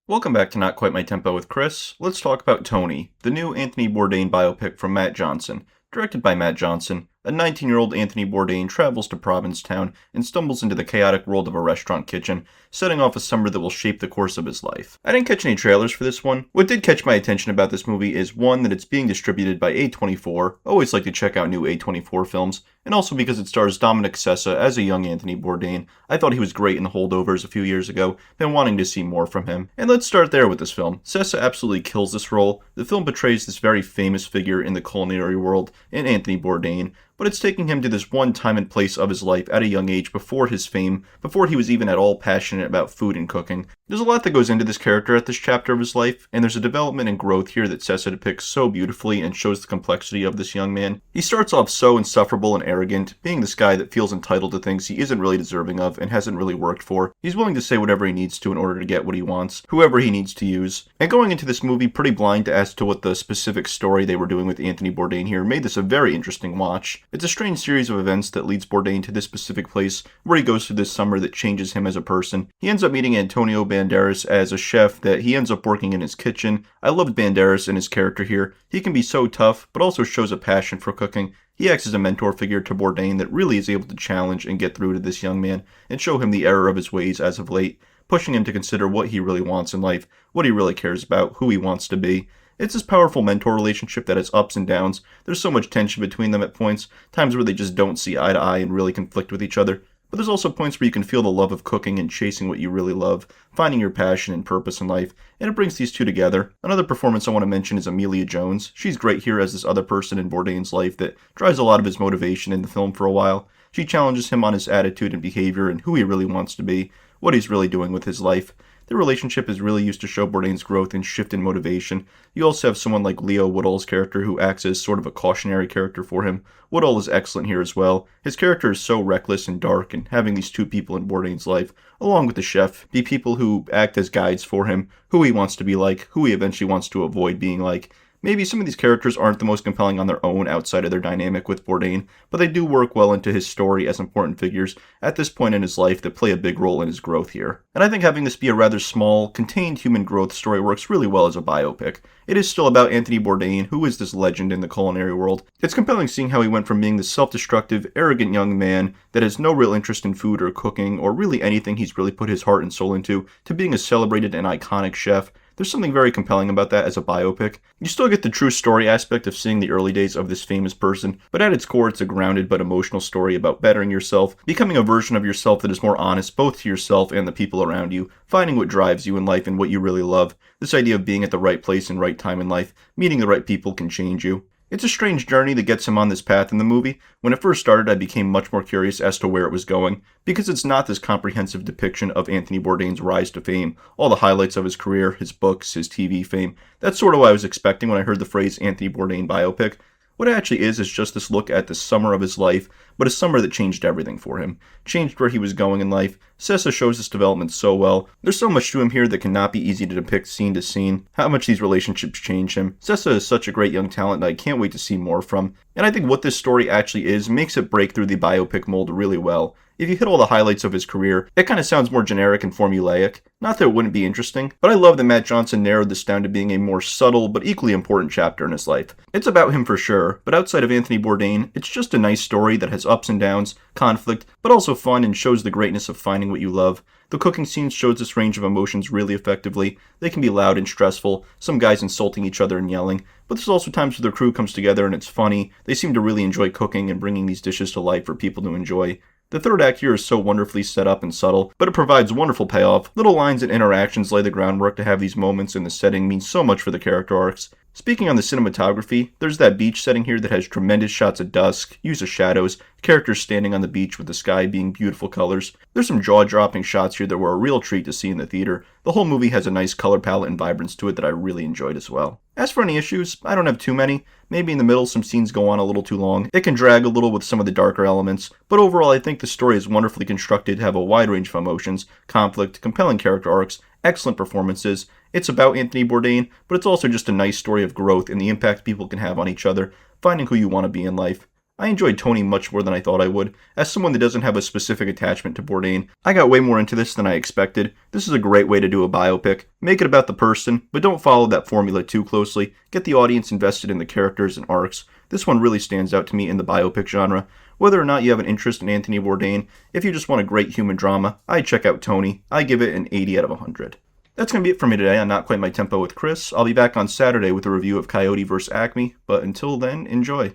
Welcome back to Not Quite My Tempo with Chris. Let's talk about Tony, the new Anthony Bourdain biopic from Matt Johnson. Directed by Matt Johnson, a 19-year-old Anthony Bourdain travels to Provincetown and stumbles into the chaotic world of a restaurant kitchen, setting off a summer that will shape the course of his life. I didn't catch any trailers for this one. What did catch my attention about this movie is, one, that it's being distributed by A24. Always like to check out new A24 films. And also because it stars Dominic Sessa as a young Anthony Bourdain. I thought he was great in The Holdovers a few years ago, been wanting to see more from him. And let's start there with this film. Sessa absolutely kills this role. The film portrays this very famous figure in the culinary world in Anthony Bourdain, but it's taking him to this one time and place of his life at a young age before his fame, before he was even at all passionate about food and cooking. There's a lot that goes into this character at this chapter of his life, and there's a development and growth here that Sessa depicts so beautifully and shows the complexity of this young man. He starts off so insufferable and arrogant, being this guy that feels entitled to things he isn't really deserving of and hasn't really worked for. He's willing to say whatever he needs to in order to get what he wants, whoever he needs to use. And going into this movie pretty blind as to what the specific story they were doing with Anthony Bourdain here made this a very interesting watch. It's a strange series of events that leads Bourdain to this specific place where he goes through this summer that changes him as a person. He ends up meeting Antonio Banderas as a chef that he ends up working in his kitchen. I loved Banderas and his character here. He can be so tough, but also shows a passion for cooking. He acts as a mentor figure to Bourdain that really is able to challenge and get through to this young man and show him the error of his ways as of late, pushing him to consider what he really wants in life, what he really cares about, who he wants to be. It's this powerful mentor relationship that has ups and downs. There's so much tension between them at points, times where they just don't see eye to eye and really conflict with each other. But there's also points where you can feel the love of cooking and chasing what you really love, finding your passion and purpose in life, and it brings these two together. Another performance I want to mention is Emilia Jones. She's great here as this other person in Bourdain's life that drives a lot of his motivation in the film for a while. She challenges him on his attitude and behavior and who he really wants to be, what he's really doing with his life. Their relationship is really used to show Bourdain's growth and shift in motivation. You also have someone like Leo Woodall's character who acts as sort of a cautionary character for him. Woodall is excellent here as well. His character is so reckless and dark, and having these two people in Bourdain's life, along with the chef, be people who act as guides for him, who he wants to be like, who he eventually wants to avoid being like. Maybe some of these characters aren't the most compelling on their own outside of their dynamic with Bourdain, but they do work well into his story as important figures at this point in his life that play a big role in his growth here. And I think having this be a rather small, contained human growth story works really well as a biopic. It is still about Anthony Bourdain, who is this legend in the culinary world. It's compelling seeing how he went from being this self-destructive, arrogant young man that has no real interest in food or cooking or really anything he's really put his heart and soul into, to being a celebrated and iconic chef. There's something very compelling about that as a biopic. You still get the true story aspect of seeing the early days of this famous person, but at its core it's a grounded but emotional story about bettering yourself, becoming a version of yourself that is more honest both to yourself and the people around you, finding what drives you in life and what you really love. This idea of being at the right place and right time in life, meeting the right people can change you. It's a strange journey that gets him on this path in the movie. When it first started, I became much more curious as to where it was going, because it's not this comprehensive depiction of Anthony Bourdain's rise to fame, all the highlights of his career, his books, his TV fame. That's sort of what I was expecting when I heard the phrase Anthony Bourdain biopic. What it actually is just this look at the summer of his life, but a summer that changed everything for him. Changed where he was going in life. Sessa shows this development so well. There's so much to him here that cannot be easy to depict scene to scene. How much these relationships change him. Sessa is such a great young talent that I can't wait to see more from. And I think what this story actually is makes it break through the biopic mold really well. If you hit all the highlights of his career, it kind of sounds more generic and formulaic. Not that it wouldn't be interesting, but I love that Matt Johnson narrowed this down to being a more subtle but equally important chapter in his life. It's about him for sure, but outside of Anthony Bourdain, it's just a nice story that has ups and downs, conflict, but also fun and shows the greatness of finding what you love. The cooking scenes shows this range of emotions really effectively. They can be loud and stressful, some guys insulting each other and yelling, but there's also times where their crew comes together and it's funny. They seem to really enjoy cooking and bringing these dishes to life for people to enjoy. The third act here is so wonderfully set up and subtle, but it provides wonderful payoff. Little lines and interactions lay the groundwork to have these moments in the setting mean so much for the character arcs. Speaking on the cinematography, there's that beach setting here that has tremendous shots at dusk, use of shadows, characters standing on the beach with the sky being beautiful colors. There's some jaw-dropping shots here that were a real treat to see in the theater. The whole movie has a nice color palette and vibrance to it that I really enjoyed as well. As for any issues, I don't have too many. Maybe in the middle some scenes go on a little too long. It can drag a little with some of the darker elements, but overall I think the story is wonderfully constructed to have a wide range of emotions, conflict, compelling character arcs, excellent performances. It's about Anthony Bourdain, but it's also just a nice story of growth and the impact people can have on each other, finding who you want to be in life. I enjoyed Tony much more than I thought I would. As someone that doesn't have a specific attachment to Bourdain, I got way more into this than I expected. This is a great way to do a biopic. Make it about the person, but don't follow that formula too closely. Get the audience invested in the characters and arcs. This one really stands out to me in the biopic genre. Whether or not you have an interest in Anthony Bourdain, if you just want a great human drama, I'd check out Tony. I give it an 80 out of 100. That's going to be it for me today on Not Quite My Tempo with Chris. I'll be back on Saturday with a review of Coyote vs. Acme, but until then, enjoy.